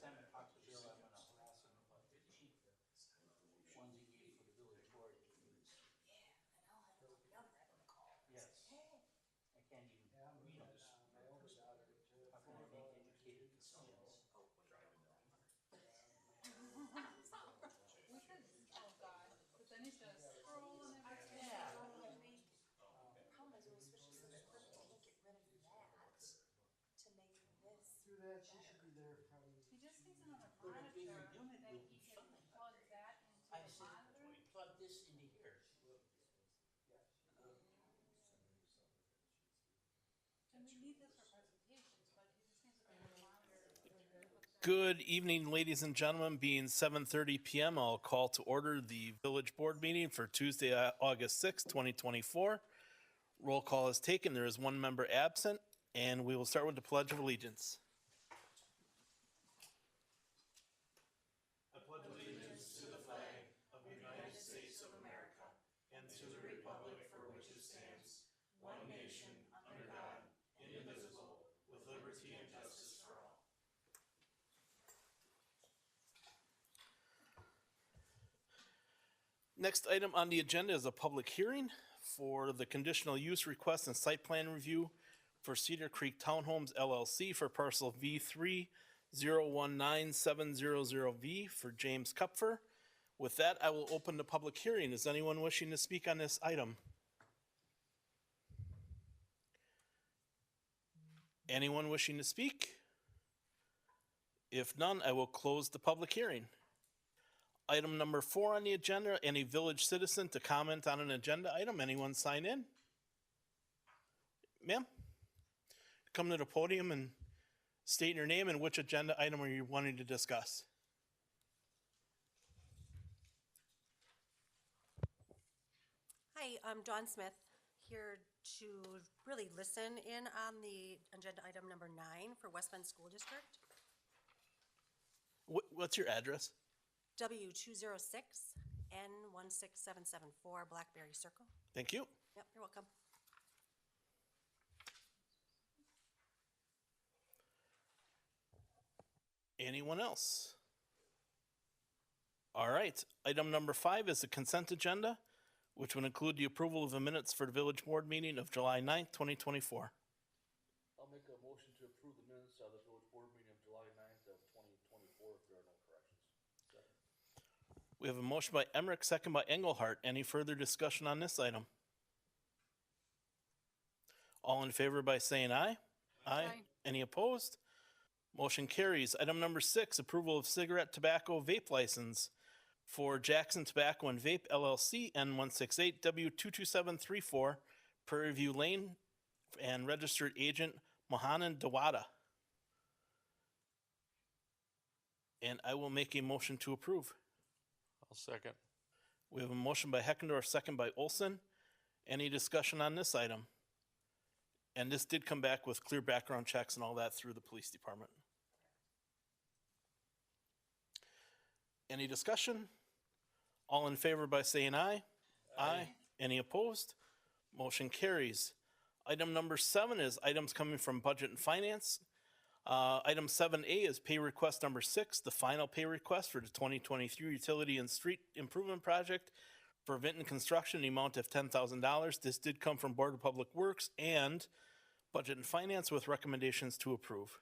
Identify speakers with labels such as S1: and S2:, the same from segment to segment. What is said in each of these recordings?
S1: time I talk to Bill, I'm gonna harass him about the cheap ones he gave for the village board meetings. Yes. I can't even read them. How can I make educated decisions?
S2: We could, oh God, but then he's gonna scroll and everything.
S1: Yeah.
S3: Problem is when we switch to Civic Clerk, we can't get rid of that to make this.
S4: Do that, she should be there probably.
S2: He just needs another
S1: But a bigger
S2: monitor
S1: unit
S2: that
S1: will
S2: he
S1: be
S2: can
S1: fine.
S2: plug that into
S1: I
S2: the
S1: said,
S2: monitor.
S1: plug this into here.
S2: And we need this for presentations, but he just needs a bigger monitor.
S5: Good evening, ladies and gentlemen. Being 7:30 p.m., I'll call to order the village board meeting for Tuesday, August 6, 2024. Roll call is taken. There is one member absent, and we will start with the Pledge of Allegiance. I pledge allegiance to the flag of the United States of America and to the republic for which it stands, one nation, under God, indivisible, with liberty and justice for all. Next item on the agenda is a public hearing for the conditional use request and site plan review for Cedar Creek Townhomes LLC for parcel V3019700V for James Kupfer. With that, I will open the public hearing. Is anyone wishing to speak on this item? Anyone wishing to speak? If none, I will close the public hearing. Item number 4 on the agenda, any village citizen to comment on an agenda item. Anyone sign in? Ma'am? Come to the podium and state your name and which agenda item are you wanting to discuss?
S3: Hi, I'm Dawn Smith, here to really listen in on the agenda item number 9 for West Bend School District,
S5: What's your address?
S3: W206N16774 Blackberry Circle.
S5: Thank you.
S3: Yep, you're welcome.
S5: Anyone else? All right, item number 5 is the consent agenda, which would include the approval of the minutes for the village board meeting of July 9th, 2024.
S6: I'll make a motion to approve the minutes of the village board meeting of July 9th of 2024 if there are no corrections. Second.
S5: We have a motion by Emmerich, second by Engelhardt. Any further discussion on this item? All in favor by saying aye?
S2: Aye.
S5: Any opposed? Motion carries. Item number 6, approval of cigarette tobacco vape license for Jackson Tobacco and Vape LLC, N168W22734, Prairie View Lane, and registered agent Mohanan Dawada. And I will make a motion to approve.
S6: I'll second.
S5: We have a motion by Heckendorf, second by Olson. Any discussion on this item? And this did come back with clear background checks and all that through the police department. Any discussion? All in favor by saying aye? Aye. Any opposed? Motion carries. Item number 7 is items coming from Budget and Finance. Item 7A is pay request number 6, the final pay request for the 2023 Utility and Street Improvement Project for Vinton Construction, the amount of $10,000. This did come from Board of Public Works and Budget and Finance with recommendations to approve.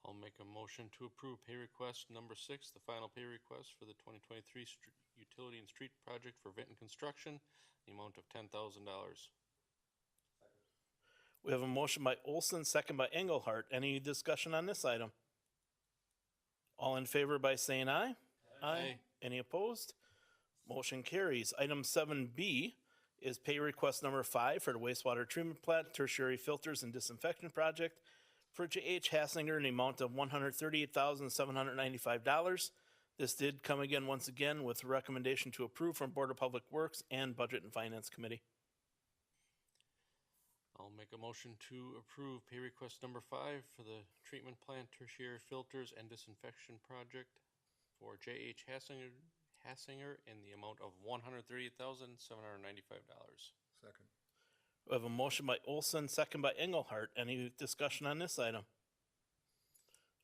S6: I'll make a motion to approve pay request number 6, the final pay request for the 2023 utility and street project for Vinton Construction, the amount of $10,000.
S5: We have a motion by Olson, second by Engelhardt. Any discussion on this item? All in favor by saying aye?
S6: Aye.
S5: Any opposed? Motion carries. Item 7B is pay request number 5 for the wastewater treatment plant tertiary filters and disinfection project for J.H. Hassinger in the amount of $138,795. This did come again once again with recommendation to approve from Board of Public Works and Budget and Finance Committee.
S6: I'll make a motion to approve pay request number 5 for the treatment plant tertiary filters and disinfection project for J.H. Hassinger in the amount of $138,795.
S4: Second.
S5: We have a motion by Olson, second by Engelhardt. Any discussion on this item?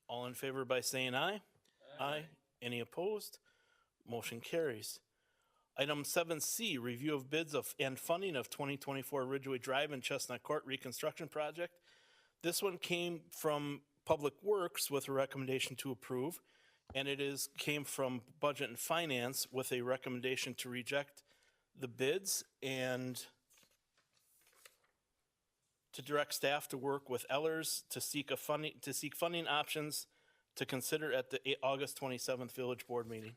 S5: All in favor by saying aye. Aye. Any opposed? Motion carries. Item 7C, review of bids of and funding of 2024 Ridgeway Drive and Chestnut Court reconstruction project. This one came from Public Works with a recommendation to approve, and came from Budget and Finance with a recommendation to reject the bids and to direct staff to work with Ellers to seek funding options to consider at the August 27th Village Board meeting.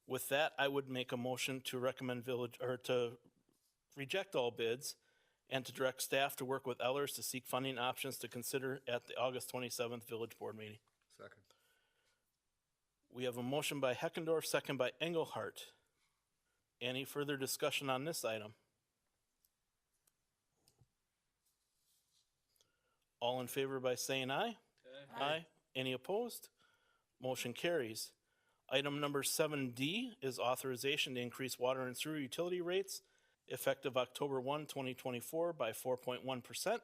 S5: With that, I would make a motion to recommend to reject all bids and to direct staff to work with Ellers to seek funding options to consider at the August 27th Village Board meeting.
S4: Second.
S5: We have a motion by Heckendorf, second by Engelhardt. Any further discussion on this item? All in favor by saying aye. Aye. Any opposed? Motion carries. Item number 7D is authorization to increase water and sewer utility rates effective October 1, 2024 by 4.1%.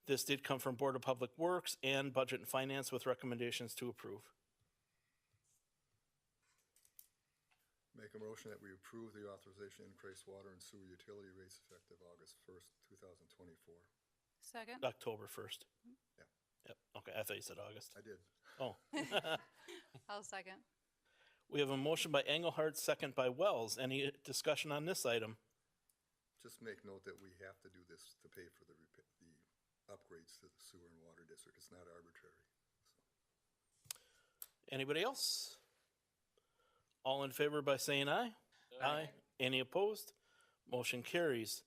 S5: This did come from Board of Public Works and Budget and Finance with recommendations to approve.
S4: Make a motion that we approve the authorization to increase water and sewer utility rates effective August 1st, 2024.
S2: Second.
S5: October 1st.
S4: Yeah.
S5: Yep. Okay, I thought you said August.
S4: I did.
S5: Oh.
S2: I'll second.
S5: We have a motion by Engelhardt, second by Wells. Any discussion on this item?
S4: Just make note that we have to do this to pay for the upgrades to the sewer and water district. It's not arbitrary.
S5: Anybody else? All in favor by saying aye. Aye. Any opposed? Motion carries.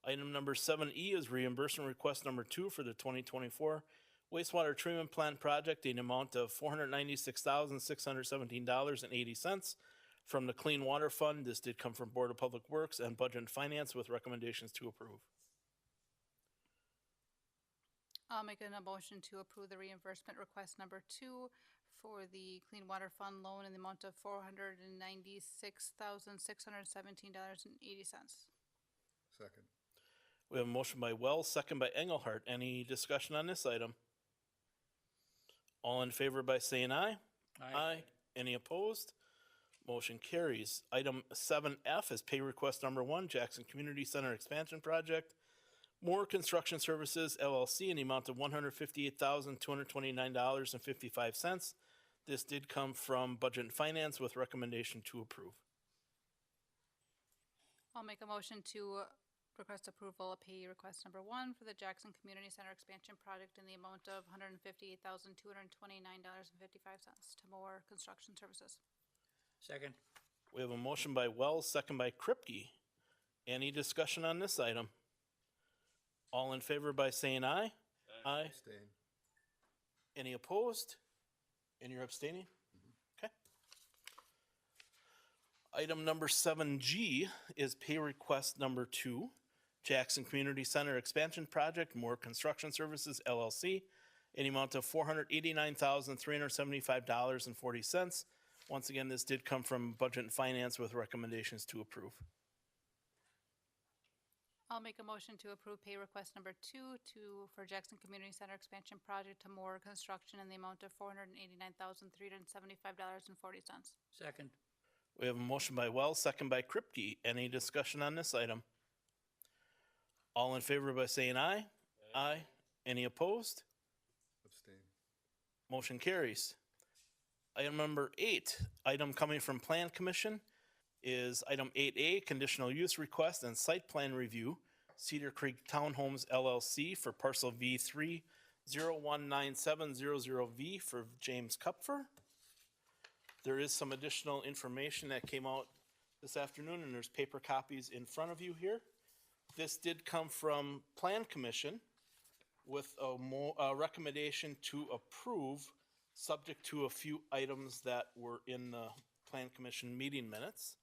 S5: Item number 7E is reimbursement request number 2 for the 2024 wastewater treatment plant project in amount of $496,617.80 from the Clean Water Fund. This did come from Board of Public Works and Budget and Finance with recommendations to approve.
S2: I'll make a motion to approve the reimbursement request number 2 for the Clean Water Fund loan in the amount of $496,617.80.
S4: Second.
S5: We have a motion by Wells, second by Engelhardt. Any discussion on this item? All in favor by saying aye. Aye. Any opposed? Motion carries. Item 7F is pay request number 1, Jackson Community Center Expansion Project. Moore Construction Services LLC in the amount of $158,229.55. This did come from Budget and Finance with recommendation to approve.
S2: I'll make a motion to request approval of pay request number 1 for the Jackson Community Center Expansion Project in the amount of $158,229.55 to Moore Construction Services.
S1: Second.
S5: We have a motion by Wells, second by Kripke. Any discussion on this item? All in favor by saying aye. Aye.
S4: Abstain.
S5: Any opposed? And you're abstaining? Okay. Item number 7G is pay request number 2, Jackson Community Center Expansion Project, Moore Construction Services LLC, in the amount of $489,375.40. Once again, this did come from Budget and Finance with recommendations to approve.
S2: I'll make a motion to approve pay request number 2 for Jackson Community Center Expansion Project to Moore Construction in the amount of $489,375.40.
S1: Second.
S5: We have a motion by Wells, second by Kripke. Any discussion on this item? All in favor by saying aye. Aye. Any opposed?
S4: Abstain.
S5: Motion carries. Item number 8, item coming from Plan Commission, is item 8A, conditional use request and site plan review, Cedar Creek Townhomes LLC for parcel V3019700V for James Kupfer. There is some additional information that came out this afternoon, and there's paper copies in front of you here. This did come from Plan Commission with a recommendation to approve, subject to a few items that were in the Plan Commission meeting minutes.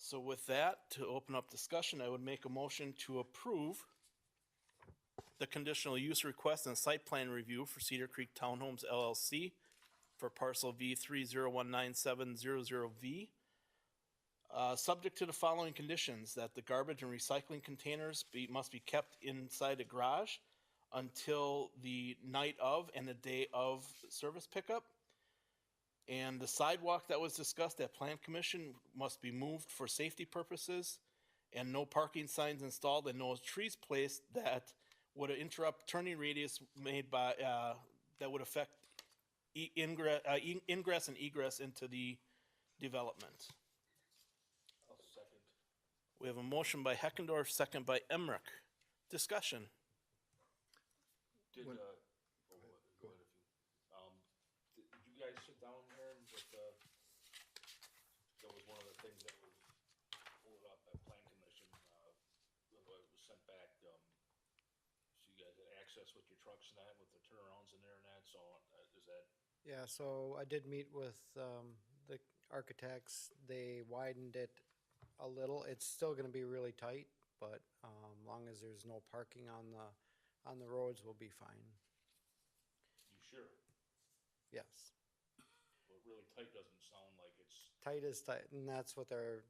S5: So with that, to open up discussion, I would make a motion to approve the conditional use request and site plan review for Cedar Creek Townhomes LLC for parcel V3019700V. Subject to the following conditions: that the garbage and recycling containers must be kept inside a garage. until the night of and the day of service pickup. And the sidewalk that was discussed at Plan Commission must be moved for safety purposes, and no parking signs installed and no trees placed that would interrupt turning radius made by, that would affect ingress and egress into the development.
S6: I'll second.
S5: We have a motion by Heckendorf, second by Emmerich. Discussion.
S6: Did,
S4: When-
S6: go ahead if you, did you guys sit down there with, that was one of the things that was pulled up at Plan Commission, it was sent back, so you guys had access with your trucks and that, with the turnarounds in there and that, so, is that,
S7: Yeah, so I did meet with the architects. They widened it a little. It's still gonna be really tight, but long as there's no parking on the roads, we'll be fine.
S6: you sure?
S7: Yes.
S6: Well, really tight doesn't sound like it's,
S7: Tight is tight, and that's with our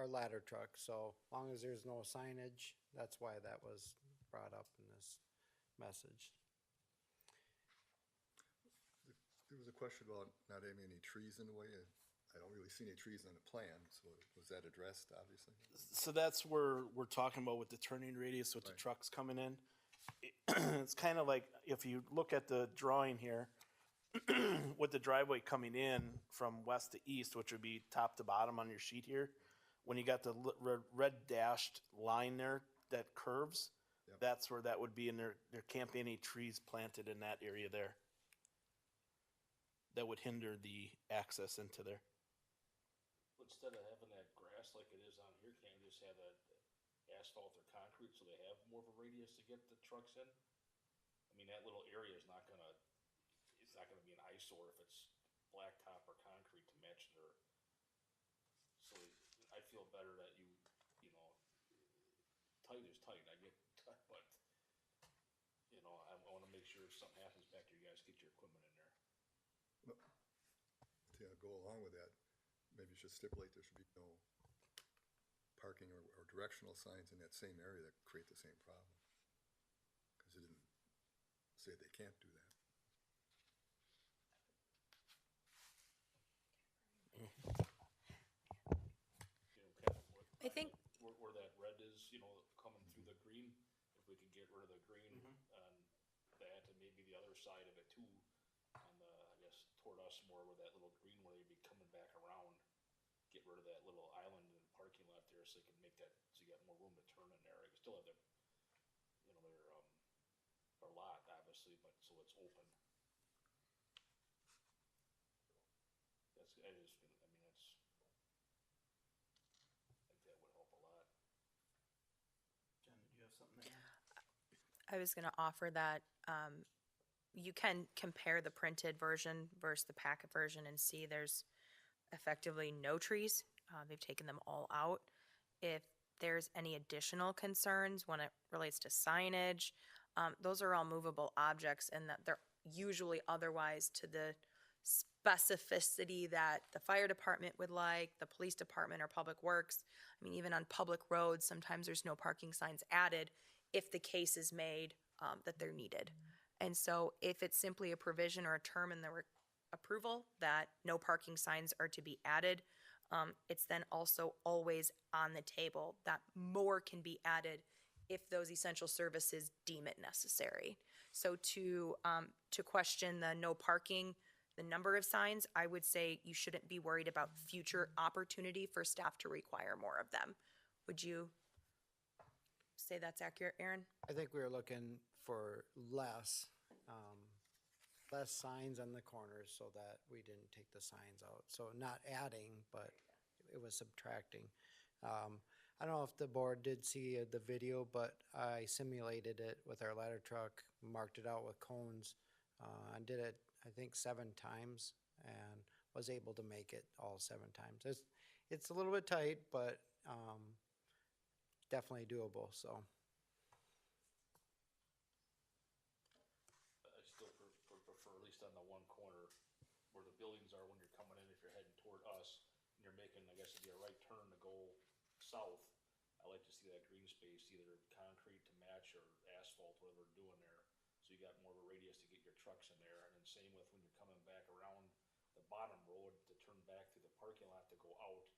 S7: ladder truck. So long as there's no signage, that's why that was brought up in this message.
S4: There was a question about not having any trees in the way. I don't really see any trees on the plan, so was that addressed, obviously?
S5: So that's where we're talking about with the turning radius with the
S4: Right.
S5: trucks coming in. It's kind of like if you look at the drawing here, with the driveway coming in from west to east, which would be top to bottom on your sheet here, when you got the red dashed line there that curves,
S4: Yep.
S5: that's where that would be, and there can't be any trees planted in that area there. That would hinder the access into there.
S6: instead of having that grass like it is on here, can't you just have that asphalt or concrete so they have more of a radius to get the trucks in? I mean, that little area is not gonna, it's not gonna be an eyesore if it's blacktop or concrete to match their, so I feel better that you know, tight is tight, I get, but, you know, I wanna make sure if something happens back there, you guys get your equipment in there.
S4: To go along with that, maybe you should stipulate there should be no parking or directional signs in that same area that create the same problem. Because it didn't say they can't do that.
S6: You know, kind of what,
S2: I think-
S6: where that red is, you know, coming through the green, if we could get rid of the green on that, and maybe the other side of it too, on the, I guess, toward us more where that little green where you'd be coming back around, get rid of that little island and parking lot there so you can make that, so you got more room to turn in there. You still have the, you know, their lot obviously, but so it's open. That's, I just, I mean, that's, I think that would help a lot.
S5: Jen, did you have something there?
S8: I was going to offer that you can compare the printed version versus the packet version and see there's effectively no trees. They've taken them all out. If there's any additional concerns when it relates to signage, those are all movable objects and that they're usually otherwise to the specificity that the fire department would like, the police department or public works. I mean, even on public roads, sometimes there's no parking signs added if the case is made that they're needed. And so if it's simply a provision or a term in the approval that no parking signs are to be added, it's then also always on the table that more can be added if those essential services deem it necessary. So to question the no parking, the number of signs, I would say you shouldn't be worried about future opportunity for staff to require more of them. Would you say that's accurate, Aaron?
S7: I think we were looking for less signs on the corners so that we didn't take the signs out. So not adding, but it was subtracting. I don't know if the board did see the video, but I simulated it with our ladder truck, marked it out with cones. I did it, I think, 7 times and was able to make it all 7 times. It's a little bit tight, but definitely doable, so.
S6: I still prefer, at least on the one corner where the buildings are when you're coming in, if you're heading toward us, and you're making, I guess it'd be a right turn to go south, I like to see that green space, either concrete to match or asphalt, whatever they're doing there.
S9: so you got more of a radius to get your trucks in there, and then same with when you're coming back around the bottom road to turn back through the parking lot to go out,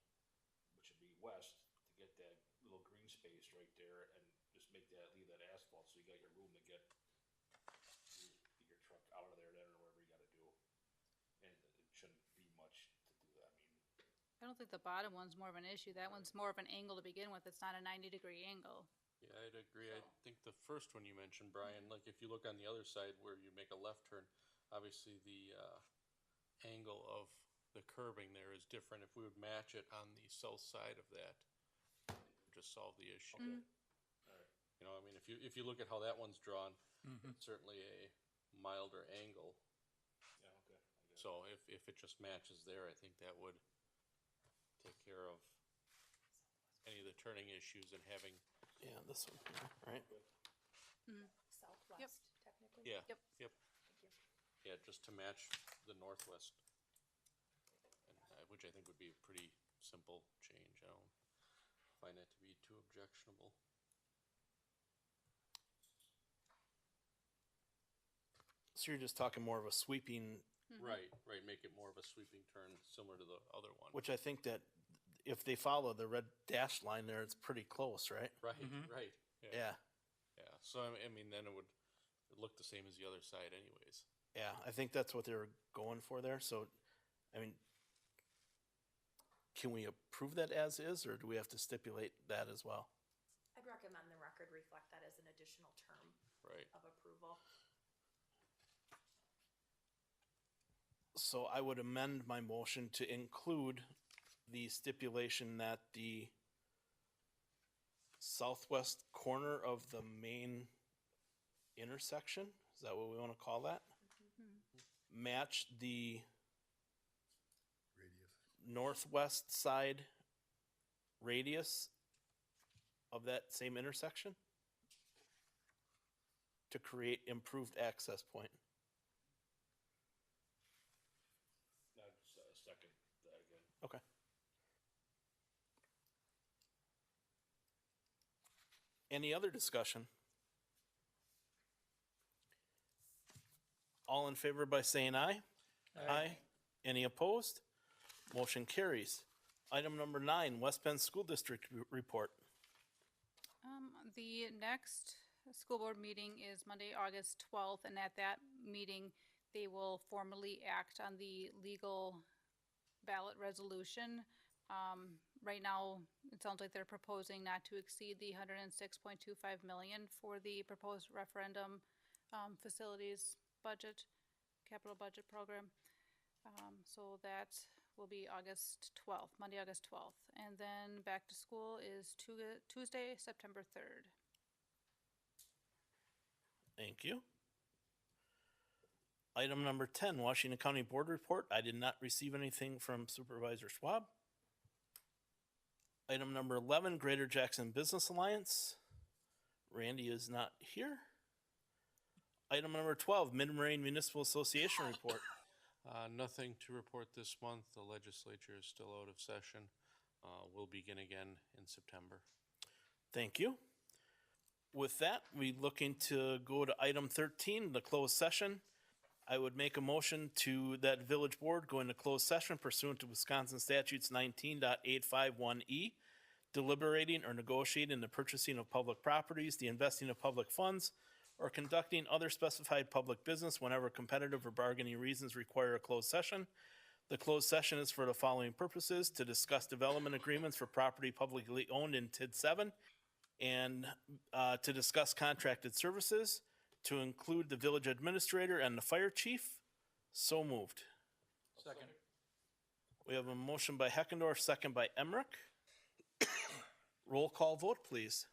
S9: which would be west, to get that little green space right there, and just make that, leave that asphalt, so you got your room to get your truck out of there then, or whatever you gotta do. And it shouldn't be much to do that, I mean,
S2: I don't think the bottom one's more of an issue. That one's more of an angle to begin with. It's not a 90-degree angle.
S6: Yeah, I'd agree. I think the first one you mentioned, Brian, like if you look on the other side where you make a left turn, obviously the angle of the curbing there is different. If we would match it on the south side of that, it would just solve the issue. You know, I mean, if you look at how that one's drawn, it's certainly a milder angle.
S9: yeah, okay. I get it.
S6: So if it just matches there, I think that would take care of any of the turning issues and having,
S5: Yeah, this one, here, right?
S8: Southwest, technically.
S6: yeah,
S2: Yep.
S6: yep. Yeah, just to match the northwest, and, which I think would be a pretty simple change. I don't find that to be too objectionable.
S5: So you're just talking more of a sweeping,
S6: Right, make it more of a sweeping turn similar to the other one.
S5: which I think that if they follow the red dashed line there, it's pretty close, right?
S6: Right, right.
S5: Yeah,
S6: Yeah, so I mean, then it would look the same as the other side anyways.
S5: yeah, I think that's what they were going for there, so, I mean, can we approve that as is, or do we have to stipulate that as well?
S8: I'd recommend the record reflect that as an additional term
S6: Right.
S8: of approval.
S5: So I would amend my motion to include the stipulation that the southwest corner of the main intersection, is that what we want to call that? Match the
S4: Radius.
S5: northwest side radius of that same intersection to create improved access point.
S9: Now, just a second, that again.
S5: Okay. Any other discussion? All in favor by saying aye? Aye. Any opposed? Motion carries. Item number 9, West Bend School District report.
S2: The next school board meeting is Monday, August 12th, and at that meeting, they will formally act on the legal ballot resolution. Right now, it sounds like they're proposing not to exceed the 106.25 million for the proposed referendum facilities budget, capital budget program. So that will be August 12th, Monday, August 12th. And then back to school is Tuesday, September 3rd.
S5: Thank you. Item number 10, Washington County Board Report. I did not receive anything from Supervisor Schwab. Item number 11, Greater Jackson Business Alliance. Randy is not here. Item number 12, Mid-Moraine Municipal Association Report.
S6: Nothing to report this month. The legislature is still out of session. We'll begin again in September.
S5: Thank you. With that, we looking to go to item 13, the closed session. I would make a motion to that village board go into closed session pursuant to Wisconsin statutes 19.851E, deliberating or negotiating the purchasing of public properties, the investing of public funds, or conducting other specified public business whenever competitive or bargaining reasons require a closed session. The closed session is for the following purposes: to discuss development agreements for property publicly owned in TID 7, and to discuss contracted services, to include the village administrator and the fire chief. So moved.
S1: Second.
S5: We have a motion by Heckendorf, second by Emmerich. Roll call vote, please.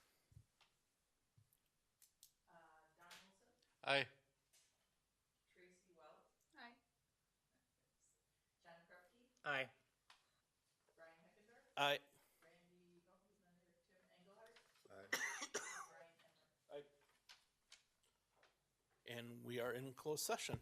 S6: Aye.
S8: Tracy Wells,
S2: Aye.
S8: John Krupke,
S1: Aye.
S8: Brian Heckendorf,
S5: Aye.
S8: Randy, oh, who's not here, Tim Engelhardt,
S4: Aye.
S8: Brian Emmer.
S5: And we are in closed session.